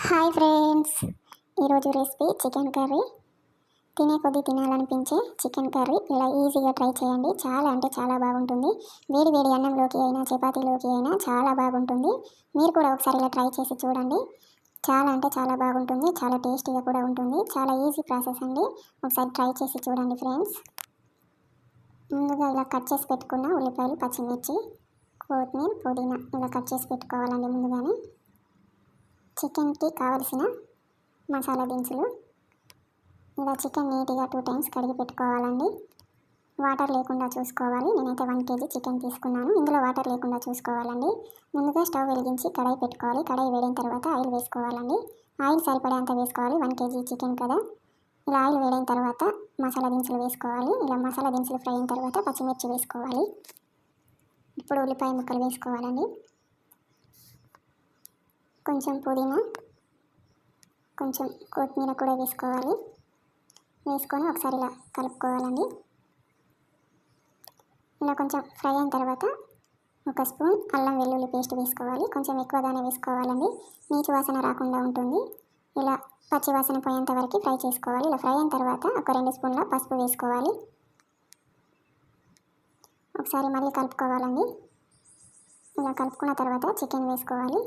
Hi friends, ఈరోజు recipe chicken curry. తినే కొద్దీ తినాలనిపించే చికెన్ కర్రీ ఇలా ఈజీగా ట్రై చేయండి. చాలా అంటే చాలా బాగుంటుంది. వేడి వేడి అన్నంలోకి అయినా చపాతీలోకి అయినా చాలా బాగుంటుంది. మీరు కూడా ఒకసారి ఇలా ట్రై చేసి చూడండి. చాలా అంటే చాలా బాగుంటుంది. చాలా టేస్టీగా కూడా ఉంటుంది. చాలా ఈజీ ప్రాసెస్ అండి. ఒకసారి ట్రై చేసి చూడండి ఫ్రెండ్స్. ముందుగా ఇలా కట్ చేసి పెట్టుకున్న ఉల్లిపాయలు, పచ్చిమిర్చి, కొత్తిమీర, పుదీనా ఇలా కట్ చేసి పెట్టుకోవాలండి. ముందుగానే చికెన్కి కావలసిన మసాలా దినుసులు. ఇలా చికెన్ నీట్గా 2 టైమ్స్ కడిగి పెట్టుకోవాలండి. వాటర్ లేకుండా చూసుకోవాలి. నేనైతే 1 kg చికెన్ తీసుకున్నాను. ఇందులో వాటర్ లేకుండా చూసుకోవాలండి. ముందుగా స్టవ్ వెలిగించి కడాయి పెట్టుకోవాలి. కడాయి వేడిన తర్వాత ఆయిల్ వేసుకోవాలండి. ఆయిల్ సరిపడేంత వేసుకోవాలి. 1 kg చికెన్ కదా. ఇలా ఆయిల్ వేడిన తర్వాత మసాలా దినుసులు వేసుకోవాలి. ఇలా మసాలా దినుసులు ఫ్రై అయిన తర్వాత పచ్చిమిర్చి వేసుకోవాలి. ఇప్పుడు ఉల్లిపాయ ముక్కలు వేసుకోవాలండి. కొంచెం పుదీనా, కొంచెం కొత్తిమీర కూడా వేసుకోవాలి. వేసుకొని ఒకసారి ఇలా కలుపుకోవాలండి. ఇలా కొంచెం ఫ్రై అయిన తర్వాత 1 స్పూన్ అల్లం వెల్లుల్లి పేస్ట్ వేసుకోవాలి. కొంచెం ఎక్కువగానే వేసుకోవాలండి. నీచు వాసన రాకుండా ఉంటుంది. ఇలా పచ్చి వాసన పోయేంత వరకు ఫ్రై చేసుకోవాలి. ఇలా ఫ్రై అయిన తర్వాత ఒక 2 స్పూన్ల పసుపు వేసుకోవాలి. ఒకసారి మళ్ళీ కలుపుకోవాలండి. ఇలా కలుపుకున్న తర్వాత చికెన్ వేసుకోవాలి.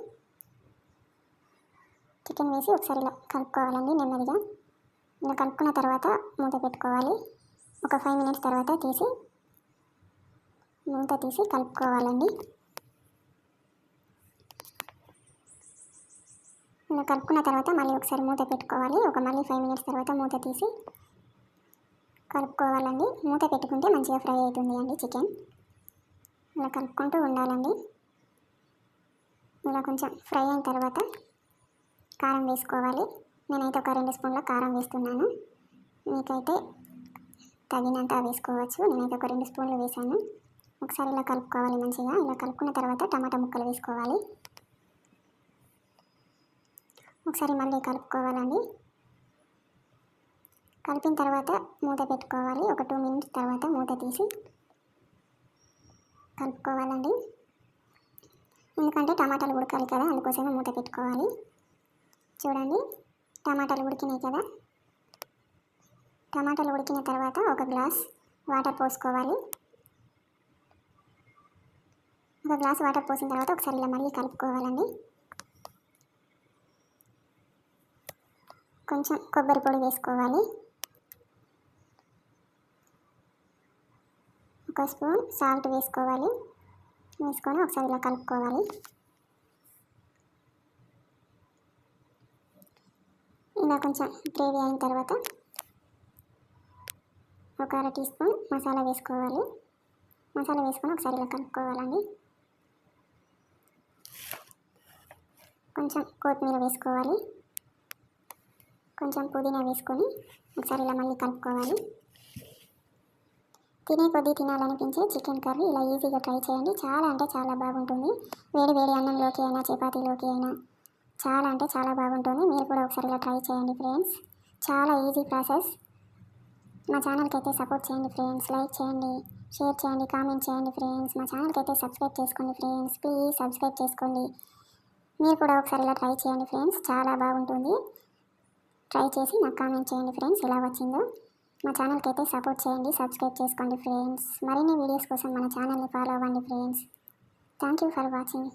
చికెన్ వేసి ఒకసారి ఇలా కలుపుకోవాలండి నెమ్మదిగా. ఇలా కలుపుకున్న తర్వాత మూత పెట్టుకోవాలి. ఒక 5 minutes తర్వాత మూత తీసి కలుపుకోవాలండి. ఇలా కలుపుకున్న తర్వాత మళ్ళీ ఒకసారి మూత పెట్టుకోవాలి. మళ్ళీ 5 minutes తర్వాత మూత తీసి కలుపుకోవాలండి. మూత పెట్టుకుంటే మంచిగా ఫ్రై అవుతుంది అండి చికెన్. ఇలా కలుపుకుంటూ ఉండాలండి. ఇలా కొంచెం ఫ్రై అయిన తర్వాత కారం వేసుకోవాలి. నేనైతే ఒక 2 స్పూన్ల కారం వేస్తున్నాను. మీకైతే తగినంత వేసుకోవచ్చు. నేనైతే ఒక 2 స్పూన్లు వేసాను. ఒకసారి ఇలా కలుపుకోవాలి మంచిగా. ఇలా కలుపుకున్న తర్వాత టమాటా ముక్కలు వేసుకోవాలి. ఒకసారి మళ్ళీ కలుపుకోవాలండి. కలిపిన తర్వాత మూత పెట్టుకోవాలి. ఒక 2 minutes తర్వాత మూత తీసి కలుపుకోవాలండి. ఎందుకంటే టమాటాలు ఉడకాలి కదా, అందుకోసమే మూత పెట్టుకోవాలి. చూడండి, టమాటాలు ఉడికినాయి కదా. టమాటాలు ఉడికిన తర్వాత 1 గ్లాస్ వాటర్ పోసుకోవాలి. 1 గ్లాస్ వాటర్ పోసిన తర్వాత ఒకసారి ఇలా మళ్ళీ కలుపుకోవాలండి. కొంచెం కొబ్బరి పొడి వేసుకోవాలి. 1 స్పూన్ సాల్ట్ వేసుకోవాలి. వేసుకొని ఒకసారి ఇలా కలుపుకోవాలి. ఇలా కొంచెం గ్రేవీ అయిన తర్వాత ఒక 1/2 టీ స్పూన్ మసాలా వేసుకోవాలి. మసాలా వేసుకొని ఒకసారి ఇలా కలుపుకోవాలండి. కొంచెం కొత్తిమీర వేసుకోవాలి. కొంచెం పుదీనా వేసుకొని ఒకసారి ఇలా మళ్ళీ కలుపుకోవాలి. తినే కొద్దీ తినాలనిపించే చికెన్ కర్రీ ఇలా ఈజీగా ట్రై చేయండి. చాలా అంటే చాలా బాగుంటుంది. వేడి వేడి అన్నంలోకి అయినా చపాతీలోకి అయినా చాలా అంటే చాలా బాగుంటుంది. మీరు కూడా ఒకసారి ఇలా ట్రై చేయండి ఫ్రెండ్స్. చాలా ఈజీ ప్రాసెస్. మా ఛానల్కి అయితే సపోర్ట్ చేయండి ఫ్రెండ్స్. లైక్ చేయండి, షేర్ చేయండి, కామెంట్ చేయండి ఫ్రెండ్స్. మా ఛానల్కి అయితే సబ్స్క్రైబ్ చేసుకోండి ఫ్రెండ్స్. ప్లీజ్ సబ్స్క్రైబ్ చేసుకోండి. మీరు కూడా ఒకసారి ఇలా ట్రై చేయండి ఫ్రెండ్స్. చాలా బాగుంటుంది. ట్రై చేసి నాకు కామెంట్ చేయండి ఫ్రెండ్స్ ఎలా వచ్చిందో. మా ఛానల్కి అయితే సపోర్ట్ చేయండి, సబ్స్క్రైబ్ చేసుకోండి ఫ్రెండ్స్. మరిన్ని వీడియోస్ కోసం మన ఛానల్ని ఫాలో అవ్వండి friends. Thank you for watching.